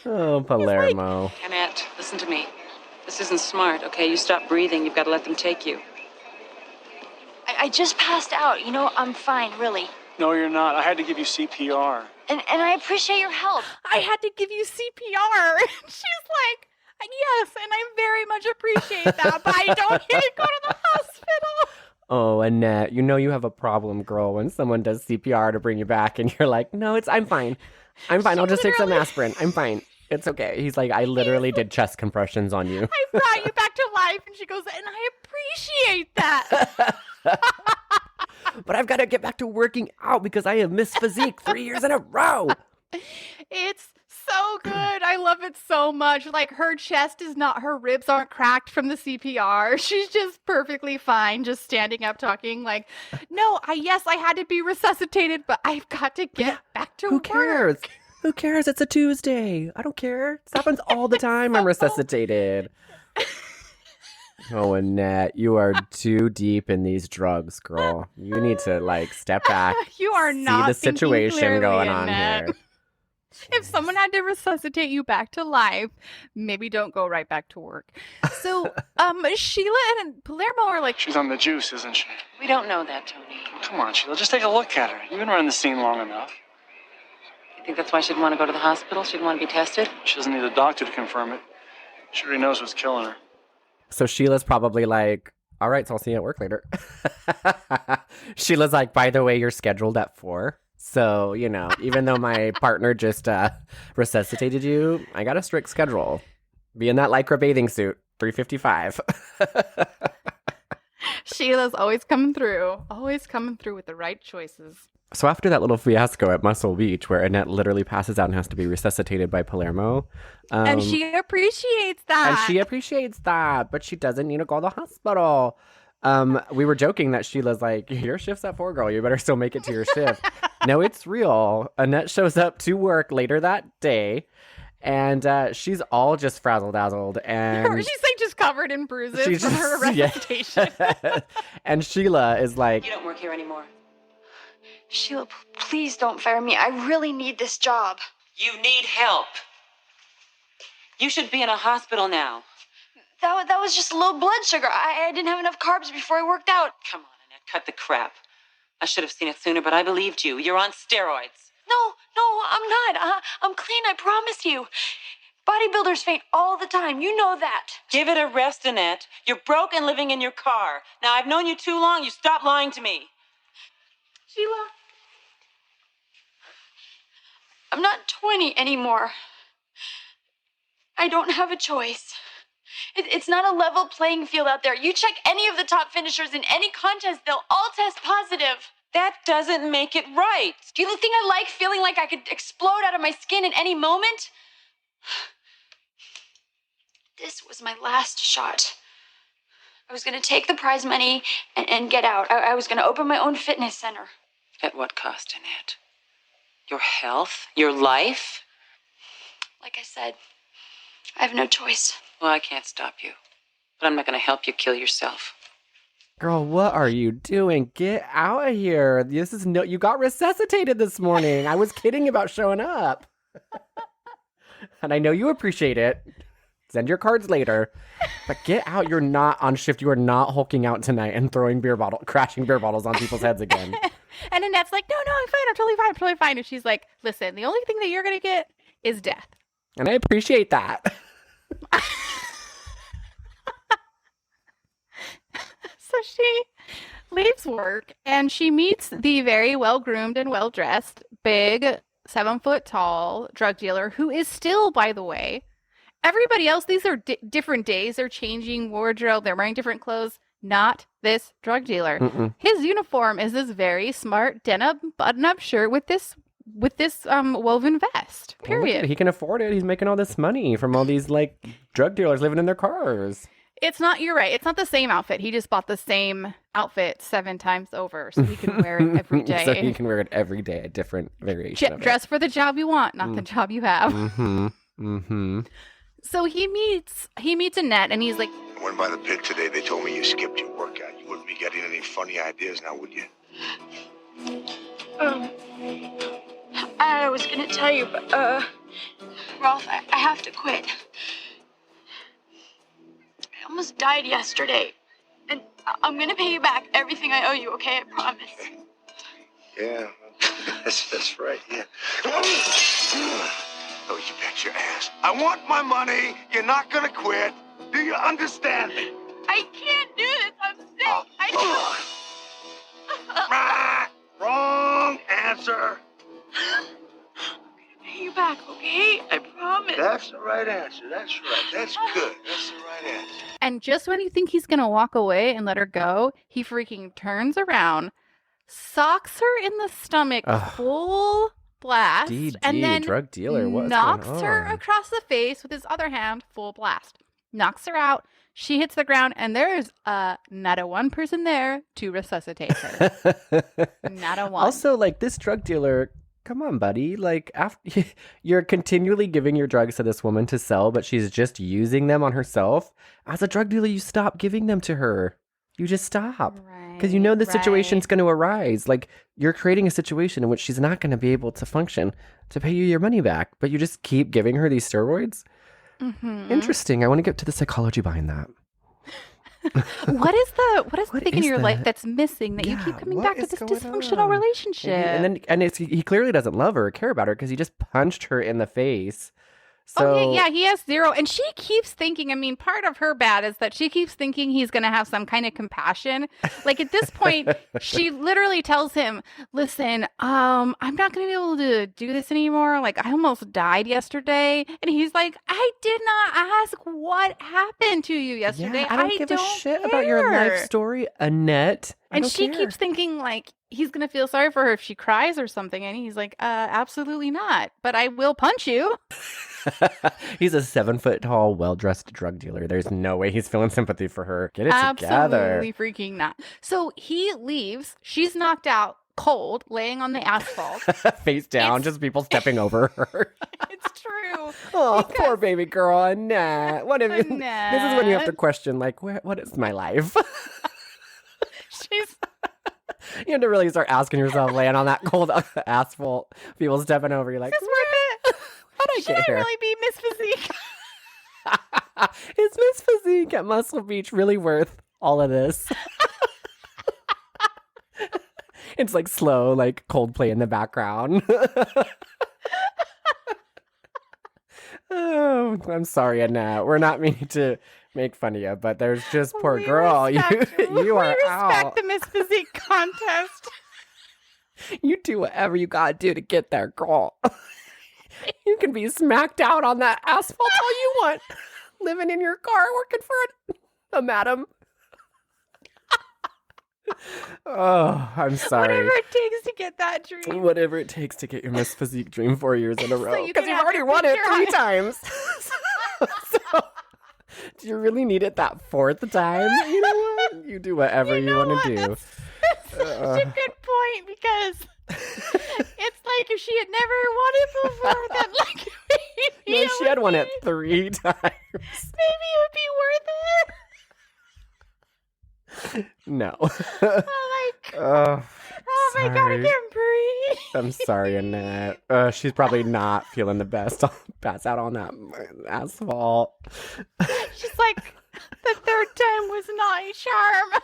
Oh, Palermo. Like, Annette, listen to me. This isn't smart, okay? You stop breathing. You've got to let them take you. I just passed out. I'm fine, really. No, you're not. I had to give you CPR. And I appreciate your help. I had to give you CPR. And she's like, yes, and I very much appreciate that, but I don't need to go to the hospital. Oh, Annette, you have a problem, girl, when someone does CPR to bring you back, and you're like, no, I'm fine. I'll just take some aspirin. I'm fine. It's okay. He's like, I literally did chest compressions on you. I brought you back to life. And she goes, and I appreciate that. But I've got to get back to working out because I have missed physique 3 years in a row. It's so good. I love it so much. Like, her chest is not, her ribs aren't cracked from the CPR. She's just perfectly fine, just standing up talking like, no, yes, I had to be resuscitated, but I've got to get back to work. Who cares? Who cares? It's a Tuesday. I don't care. This happens all the time. I'm resuscitated. Oh, Annette, you are too deep in these drugs, girl. You need to, like, step back. You are not see the situation clearly, going on Annette. here. If someone had to resuscitate you back to life, maybe don't go right back to work. So, Sheila and Palermo are like... She's on the juice, isn't she? We don't know that, Tony. Come on, Sheila, just take a look at her. You've been around the scene long enough. You think that's why she'd want to go to the hospital? She'd want to be tested? She doesn't need a doctor to confirm it. She already knows what's killing her. So Sheila's probably like, all right, so I'll see you at work later. Sheila's like, by the way, you're scheduled at 4. So, you know, even though my partner just resuscitated you, I got a strict schedule. Be in that Lycra bathing suit, 3:55. Sheila's always coming through with the right choices. So after that little fiasco at Muscle Beach, where Annette literally passes out and has to be resuscitated by Palermo. And she appreciates that. But she doesn't need to go to the hospital. We were joking that Sheila's like, your shift's at 4, girl. You better still make it to your shift. No, it's real. Annette shows up to work later that day, and she's all just frazzle-dazzled. And she's like just covered in bruises from her resuscitation. Yeah. And Sheila is like, You don't work here anymore. Sheila, please don't fire me. I really need this job. You need help. You should be in a hospital now. That was just low blood sugar. I didn't have enough carbs before I worked out. Come on, Annette, cut the crap. I should have seen it sooner, but I believed you. You're on steroids. No, I'm not. I'm clean, I promise you. Bodybuilders faint all the time. You know that. Give it a rest, Annette. You're broke and living in your car. Now, I've known you too long. You stop lying to me. Sheila, I'm not 20 anymore. I don't have a choice. It's not a level playing field out there. You check any of the top finishers in any contest, they'll all test positive. That doesn't make it right. Do you think I like feeling like I could explode out of my skin at any moment? This was my last shot. I was going to take the prize money and get out. I was going to open my own fitness center. At what cost, Annette? Your health? Your life? Like I said, I have no choice. Well, I can't stop you. But I'm not going to help you kill yourself. girl, what are you doing? Get out of here. You got resuscitated this morning. I was kidding about showing up. And I know you appreciate it. Send your cards later. But get out. You're not on shift. You are not hulking out tonight and crashing beer bottles on people's heads again. And Annette's like, no, I'm fine. I'm totally fine. And she's like, listen, the only thing that you're going to get is death. And I appreciate that. So she leaves work and she meets the very well-groomed and well-dressed, big, 7-foot-tall drug dealer who is still, by the way, everybody else, these are different days. They're changing wardrobe. They're wearing different clothes. Not this drug dealer. Mm-mm. His uniform is this very smart denim button-up shirt with this woven vest. Period. Well, he can afford it. He's making all this money from all these drug dealers living in their cars. You're right. It's not the same outfit. He just bought the same outfit 7 times over so he can wear it every day. So he can wear it every day, a different variation of it. Dress for the job you want, not the job you have. Mm-hmm. Mm-hmm. So he meets Annette and he's like, I went by the pit today. They told me you skipped your workout. You wouldn't be getting any funny ideas now, would you? I was gonna tell you, but, Rolf, I have to quit. I almost died yesterday. And I'm gonna pay you back everything I owe you, okay? I promise. Yeah, that's right, yeah. Oh, you bet your ass. I want my money. You're not gonna quit. Do you understand me? I can't do this. I'm sick. Wrong answer. I'm gonna pay you back, okay? I promise. promise. That's the right answer. That's right. That's good. That's the right answer. And just when you think he's going to walk away and let her go, he freaking turns around, socks her in the stomach full blast, and then drug dealer. What's knocks going her on? across the face with his other hand full blast. Knocks her out. She hits the ground, and there's not a one person there to resuscitate her. Not a one. Also, like, this drug dealer, come on, buddy. Like, after you're continually giving your drugs to this woman to sell, but she's just using them on herself. As a drug dealer, you stop giving them to her. You just stop. Because you know the situation's going to arise. Like, you're creating a situation in which she's not going to be able to function to pay you your money back, but you just keep giving her these steroids? Mm-hmm. Interesting. I want to get to the psychology behind that. What is the thing in your life that's missing that you keep coming back to this dysfunctional relationship? And he clearly doesn't love her or care about her because he just punched her in the face. So, yeah, he has zero. And she keeps thinking, I mean, part of her bad is that she keeps thinking he's going to have some kind of compassion. Like at this point, she literally tells him, listen, I'm not going to be able to do this anymore. Like I almost died yesterday. And he's like, I did not ask what happened to you yesterday. Yeah, I don't give a shit about your life story, Annette. And she keeps thinking like he's going to feel sorry for her if she cries or something. And he's like, absolutely not. But I will punch you. He's a 7-foot-tall, well-dressed drug dealer. There's no way he's feeling sympathy for her. Get it together. Absolutely freaking not. So he leaves. She's knocked out cold, laying on the asphalt. Face down, just people stepping over her. It's true. Oh, poor baby girl, Annette. What have you? This is when you have to question, like, what is my life? You have to really start asking yourself, laying on that cold asphalt, people stepping over you, like, is this worth it? How'd I Should get I here? really be Miss Physique? Is Miss Physique at Muscle Beach really worth all of this? It's like slow, like Coldplay in the background. Oh, I'm sorry, Annette. We're not meaning to make fun of you, but there's just poor girl. You are respect the Miss Physique contest. You do whatever you gotta do to get there, girl. You can be smacked out on that asphalt all you want. Living in your car, working for a madam. Oh, I'm sorry. Whatever it takes to get that dream. Whatever it takes to get your Miss Physique dream 4 years in a row. you Because can you've have already your won it picture 3 on- times. So, do you really need it that 4th time? You know what? You do whatever you want to do. That's such a good point because it's like if she had never won it before, then like maybe No, she had won it 3 times. Maybe it would be worth it. No. Oh my Oh my god, I can't breathe. I'm sorry, Annette. She's probably not feeling the best. I'll pass out on that asphalt. She's like, the 3rd time was not a charm.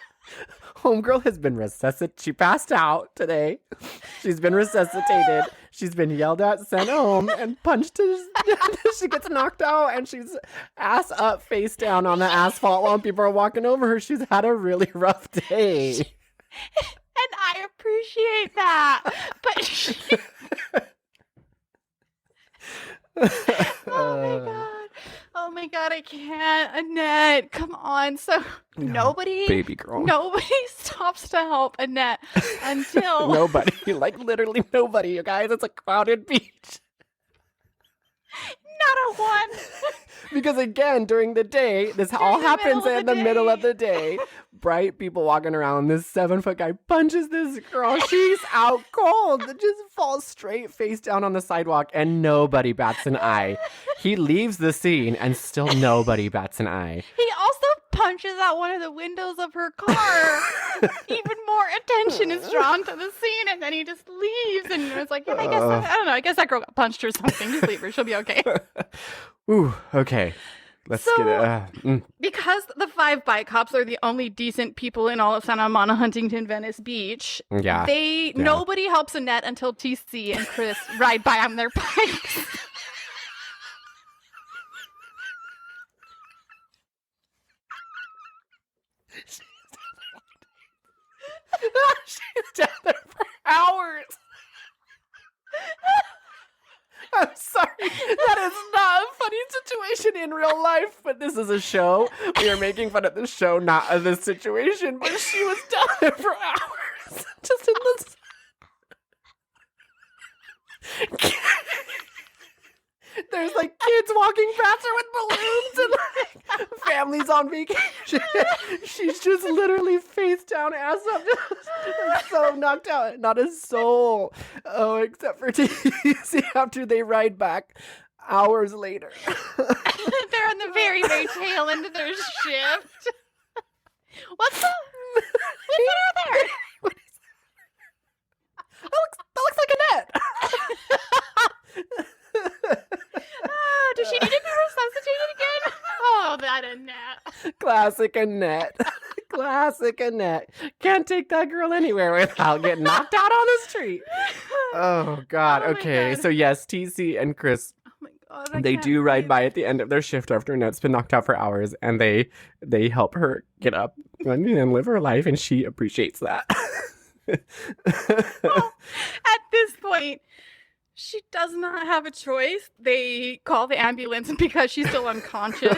Homegirl has been resuscitated. She passed out today. She's been resuscitated. She's been yelled at, sent home, and punched. She gets knocked out, and she's ass up, face down on the asphalt while people are walking over her. She's had a really rough day. And I appreciate that. But Oh my god, I can't. Annette, come on. So nobody, baby girl. Nobody stops to help Annette until Nobody, like literally nobody, you guys. It's a crowded beach. not a one. Because again, during the day, this all happens in the middle of the day. Bright people walking around. This 7-foot guy punches this girl. She's out cold. Just falls straight face down on the sidewalk, and nobody bats an eye. He leaves the scene, and still nobody bats an eye. He also punches out one of the windows of her car. Even more attention is drawn to the scene, and then he just leaves. And it's like, yeah, I don't know. I guess that girl got punched or something. Just leave her. She'll be okay. Ooh, okay. Let's get it. Because the 5 bike cops are the only decent people in all of Santa Monica, Huntington, Venice Beach. Yeah. Nobody helps Annette until TC and Chris ride by on their bikes. She's down there for hours. I'm sorry. That is not a funny situation in real life, but this is a show. We are making fun of the show, not of this situation. But she was down there for hours, just in this. There's like kids walking past her with balloons and like families on vacation. She's just literally face down, ass up, just so knocked out. Not a soul. Oh, except for TC after they ride back hours later. They're on the very, very tail end of their shift. What's that over there? That looks like Annette. Does she need to be resuscitated again? Oh, that Annette. Classic Annette. Classic Annette. Can't take that girl anywhere without getting knocked out on the street. Oh, God. Oh my Okay, God. so yes, TC and Chris, Oh my God. I they can't do ride breathe. by at the end of their shift after Annette's been knocked out for hours, and they help her get up and live her life, and she appreciates that. Well, at this point, she does not have a choice. They call the ambulance, and because she's still unconscious,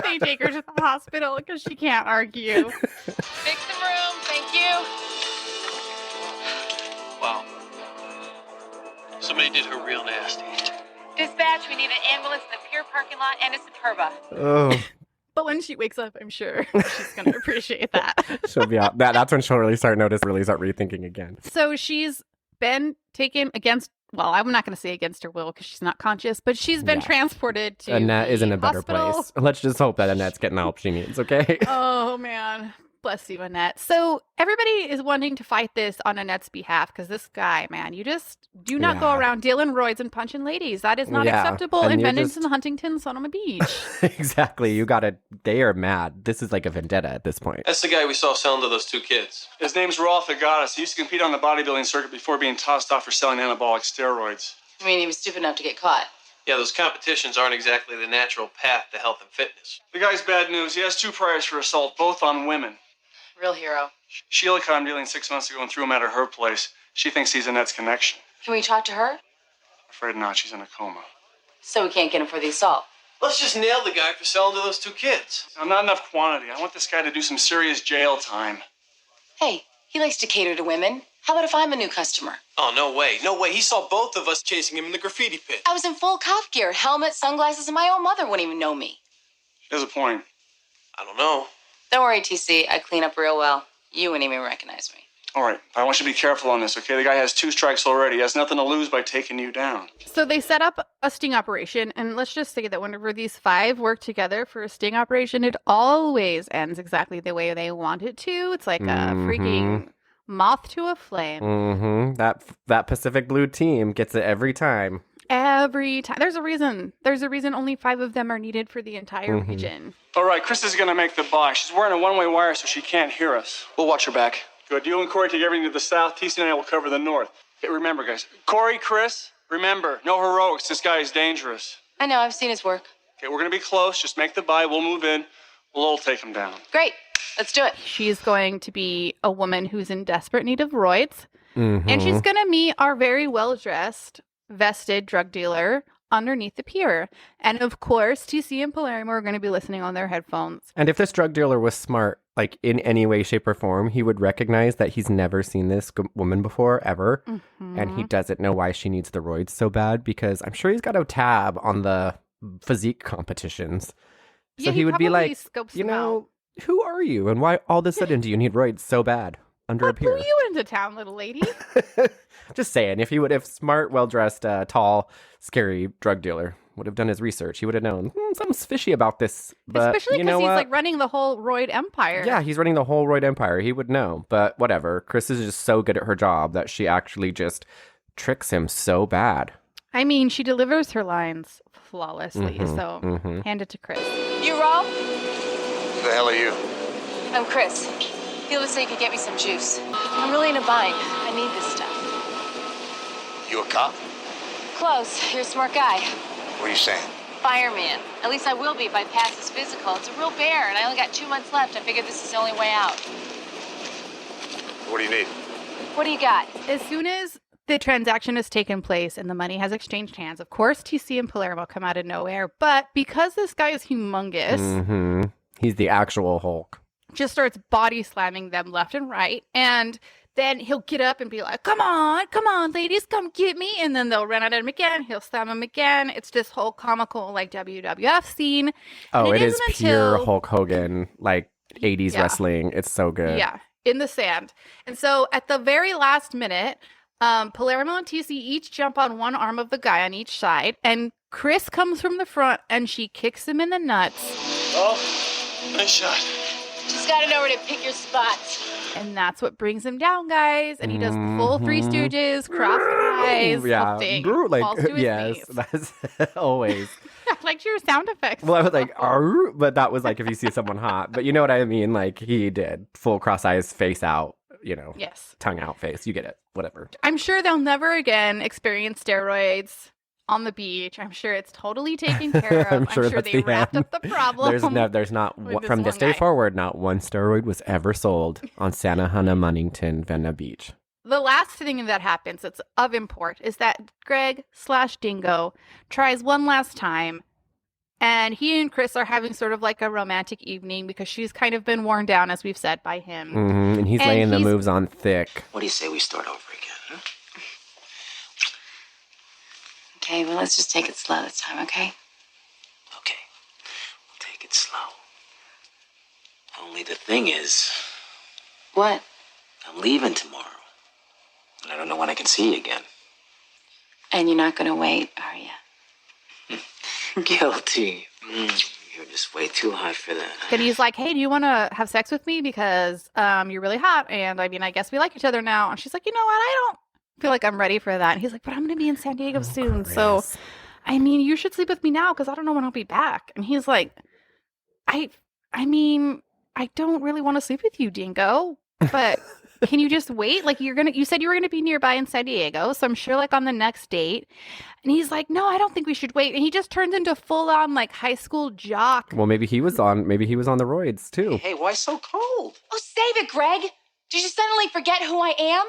they take her to the hospital because she can't argue. Fix some room, thank you. Wow. Somebody did her real nasty. Dispatch, we need an ambulance in the pier parking lot and a Superba. Oh, But when she wakes up, I'm sure she's going to appreciate that. she'll be out. That's when she'll really start rethinking again. So she's been taken against, well, I'm not going to say against her will because she's not conscious, but she's been Yeah. transported to Annette the is in a better hospital. place. Let's just hope that Annette's getting the help she needs, okay? Oh, man. Bless you, Annette. So everybody is wanting to fight this on Annette's behalf because this guy, man, you just do not go Yeah. around dealing roids and punching ladies. That is not Yeah, acceptable and in you're Bennington, just- Huntington, Sonoma Beach. Exactly. They are mad. This is like a vendetta at this point. That's the guy we saw selling to those two kids. His name's Rolf Agadas. He used to compete on the bodybuilding circuit before being tossed off for selling anabolic steroids. I mean, he was stupid enough to get caught. Yeah, those competitions aren't exactly the natural path to health and fitness. The guy's bad news. He has 2 priors for assault, both on women. Real hero. Sheila caught him dealing 6 months ago and threw him out of her place. She thinks he's Annette's connection. Can we talk to her? Afraid not. She's in a coma. So we can't get him for the assault. Let's just nail the guy for selling to those two kids. Now, not enough quantity. I want this guy to do some serious jail time. Hey, he likes to cater to women. How about if I'm a new customer? Oh, no way. No way. He saw both of us chasing him in the graffiti pit. I was in full cop gear, helmet, sunglasses, and my own mother wouldn't even know me. There's a point. I don't know. Don't worry, TC. I clean up real well. You wouldn't even recognize me. All right. I want you to be careful on this, okay? The guy has 2 strikes already. He has nothing to lose by taking you down. So they set up a sting operation, and let's just say that whenever these 5 work together for a sting operation, it always ends exactly the way they want it to. It's like a freaking moth to a flame. Mm-hmm. That Pacific Blue team gets it every time. Every time. There's a reason. There's a reason only 5 of them are needed for the entire region. All right, Chris is going to make the buy. She's wearing a one-way wire so she can't hear us. We'll watch her back. Good. You and Corey take everything to the south. TC and I will cover the north. Okay, remember, guys. Corey, Chris, remember, no heroics. This guy is dangerous. I know, I've seen his work. Okay, we're going to be close. Just make the buy. We'll move in. We'll all take him down. Great. Let's do it. She's going to be a woman who's in desperate need of roids. Mm-hmm. And she's going to meet our very well-dressed, vested drug dealer underneath the pier. And of course, TC and Palermo are going to be listening on their headphones. And if this drug dealer was smart, like in any way, shape, or form, he would recognize that he's never seen this woman before, ever. And he doesn't know why she needs the roids so bad, because I'm sure he's got a tab on the physique competitions. So Yeah, he would be probably like, scopes you them out. know, who are you? And why all of a sudden do you need roids so bad under a What blew pier? you into town, little lady? Just saying, if smart, well-dressed, tall, scary drug dealer would have done his research, he would have known something's fishy about this. But Especially you because know he's what? like running the whole roid empire. Yeah, he's running the whole roid empire. He would know. But whatever. Chris is just so good at her job that she actually just tricks him so bad. I mean, she delivers her lines flawlessly. So hand it to Chris. You, Rolf? Who the hell are you? I'm Chris. Feel as though you could get me some juice. I'm really in a bind. I need this stuff. You a cop? Close. You're a smart guy. What are you saying? Fireman. At least I will be if I pass this physical. It's a real bear, and I only got 2 months left. I figured this is the only way out. What do you need? What do you got? As soon as the transaction has taken place and the money has exchanged hands. Of course, TC and Palermo come out of nowhere, but because this guy is humongous, he's the actual Hulk. Just starts body slamming them left and right, and then he'll get up and be like, come on, ladies, come get me. And then they'll run at him again. He'll slam him again. It's this whole comical, like, WWF scene. Oh, it is pure Hulk Hogan, like 80s wrestling. It's so good. Yeah, in the sand. And so at the very last minute, Palermo and TC each jump on one arm of the guy on each side. And Chris comes from the front and she kicks him in the nuts. Oh, nice shot. Just gotta know where to pick your spots. And that's what brings him down, guys. And he does the full Three Stooges, cross eyes, yeah, thing. like Falls to his yes, face. that's always. I liked your sound effects. Well, I was like, "Arr," but that was like if you see someone hot. But you know what I mean? Like he did full cross eyes, face out. You know, yes, tongue out, face. You get it. Whatever. I'm sure they'll never again experience steroids on the beach. I'm sure it's totally taken care of. I'm sure they wrapped up the problem. There's not from this day forward, not one steroid was ever sold on Santa Ana, Munnington, Vena Beach. The last thing that happens that's of import is that Greg/Dingo tries one last time, and he and Chris are having sort of like a romantic evening because she's kind of been worn down, as we've said, by him. And he's laying the moves on thick. What do you say we start over again, huh? Okay, well, let's just take it slow this time, okay? Okay, we'll take it slow. Only the thing is... What? I'm leaving tomorrow. And I don't know when I can see you again. And you're not gonna wait, are you? Guilty. You're just way too hot for that. And he's like, hey, do you want to have sex with me? Because you're really hot. And I mean, I guess we like each other now. And she's like, you know what? I don't feel like I'm ready for that. And he's like, but I'm going to be in San Diego soon. Chris. So, I mean, you should sleep with me now because I don't know when I'll be back. And he's like, I mean, I don't really want to sleep with you, Dingo. But can you just wait? Like you said you were gonna be nearby in San Diego, so I'm sure like on the next date. And he's like, no, I don't think we should wait. And he just turns into full on like high school jock. Well, maybe he was on the roids too. Hey, why so cold? Oh, save it, Greg. Did you suddenly forget who I am?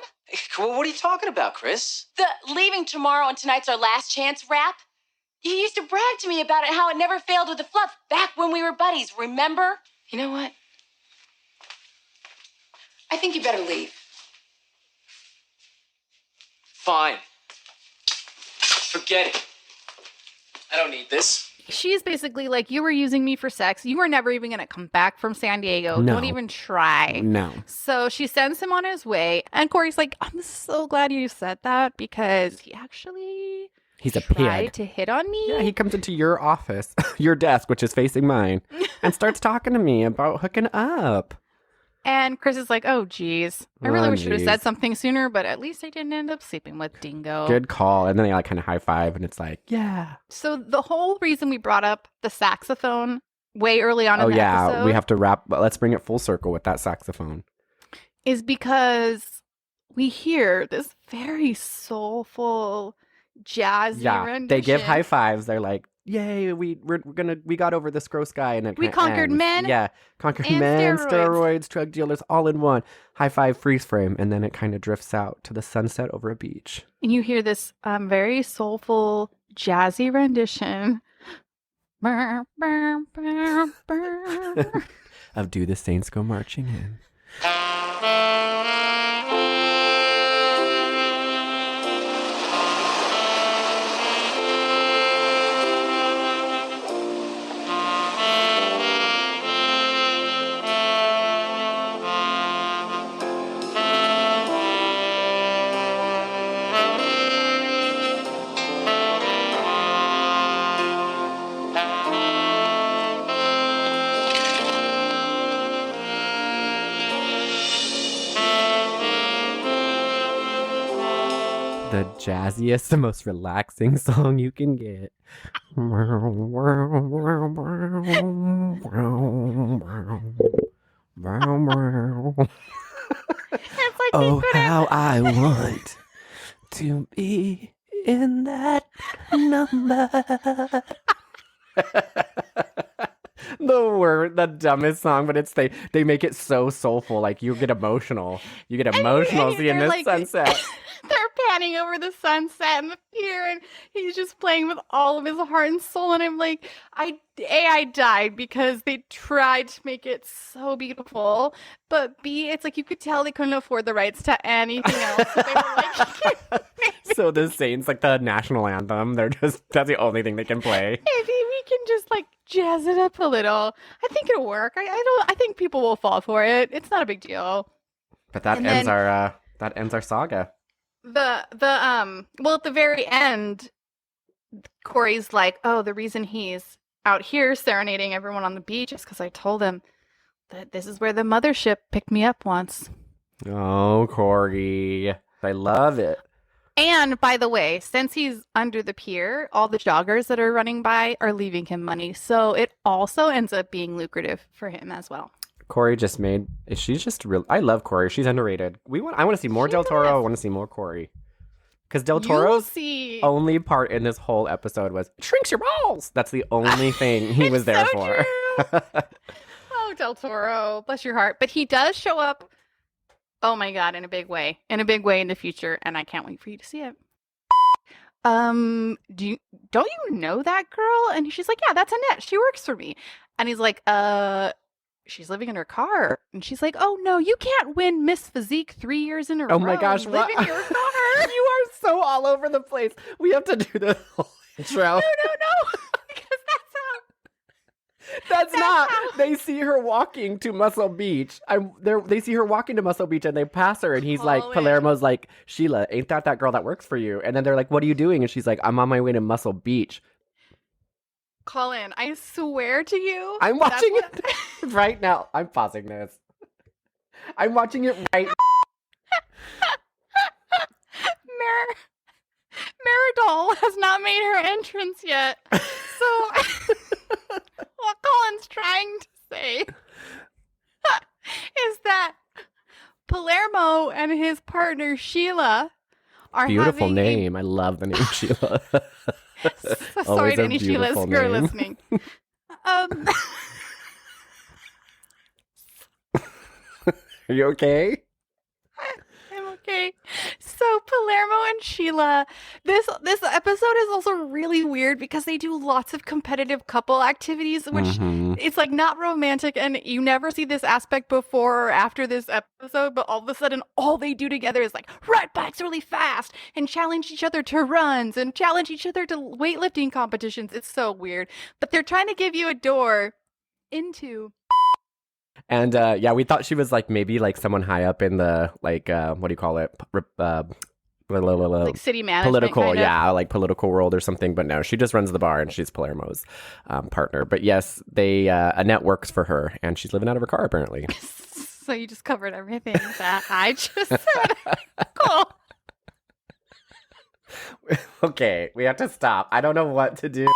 Well, what are you talking about, Chris? The leaving tomorrow and tonight's our last chance rap. You used to brag to me about it, how it never failed with the fluff back when we were buddies, remember? You know what? I think you better leave. Fine. Forget it. I don't need this. She's basically like, you were using me for sex. You were never even going to come back from San Diego. No. Don't even try. No. So she sends him on his way. And Corey's like, I'm so glad you said that because he's a tried pig to hit on me. Yeah, he comes into your office, your desk, which is facing mine, and starts talking to me about hooking up. And Chris is like, oh, geez. I really wish I would have said something sooner, but at least I didn't end up sleeping with Dingo. Good call. And then they like kind of high five, and it's like, yeah. So the whole reason we brought up the saxophone way early on in the episode we have to wrap, but let's bring it full circle with that saxophone. Is because we hear this very soulful, jazzy rendition. They give high fives. They're like, yay, we got over this gross guy, and we conquered ends. men. Yeah, conquered and men, steroids, drug dealers, all in one. High five, freeze frame, and then it kind of drifts out to the sunset over a beach. And you hear this very soulful, jazzy rendition of "Do the Saints Go Marching In." The jazziest, the most relaxing song you can get. It's like oh, how I want to be in that number. The dumbest song, but it's they make it so soulful. Like you get emotional. You get emotional seeing this like, sunset. They're panning over the sunset and the pier, and he's just playing with all of his heart and soul. And I'm like, I died because they tried to make it so beautiful, but B, it's like you could tell they couldn't afford the rights to anything else. So they were like, So the Saints, like the national anthem, that's the only thing they can play. maybe we can just like jazz it up a little. I think it'll work. I think people will fall for it. It's not a big deal. But that ends our saga. Well, at the very end, Corey's like, oh, the reason he's out here serenading everyone on the beach is because I told him that this is where the mothership picked me up once. Oh, Corey. I love it. And by the way, since he's under the pier, all the joggers that are running by are leaving him money. So it also ends up being lucrative for him as well. Corey she's just real. I love Corey. She's underrated. I want to see more Del Toro. I want to see more Corey. Because Del Toro's only part in this whole episode was shrinks your balls. That's the only thing he was there for. Oh, Del Toro, bless your heart. But he does show up, oh my God, in a big way in the future. And I can't wait for you to see it. Don't you know that girl? And she's like, yeah, that's Annette. She works for me. And he's like, she's living in her car. And she's like, oh no, you can't win Miss Physique 3 years in a row. Oh my gosh, live in your car. You are so all over the place. We have to do the whole intro. No. Because that's not. They see her walking to Muscle Beach. They see her walking to Muscle Beach and they pass her and he's like, Palermo's like, Sheila, ain't that girl that works for you? And then they're like, what are you doing? And she's like, I'm on my way to Muscle Beach. Colin, I swear to you. I'm watching it right now. I'm pausing this. I'm watching it right now. Maridol has not made her entrance yet. So what Colin's trying to say is that Palermo and his partner Sheila are beautiful having name. I love the name Sheila. So sorry to any Sheilas who are listening. Are you okay? I'm okay. So Palermo and Sheila, this episode is also really weird because they do lots of competitive couple activities, which it's like not romantic, and you never see this aspect before or after this episode, but all of a sudden all they do together is like ride bikes really fast and challenge each other to runs and challenge each other to weightlifting competitions. It's so weird. But they're trying to give you a door into... And we thought she was like maybe like someone high up in the like what do you call it? Like city management, political, kind of. like political world or something. But no, she just runs the bar and she's Palermo's partner. But yes, Annette works for her and she's living out of her car apparently. So you just covered everything that I just said. Cool. Okay, we have to stop. I don't know what to do.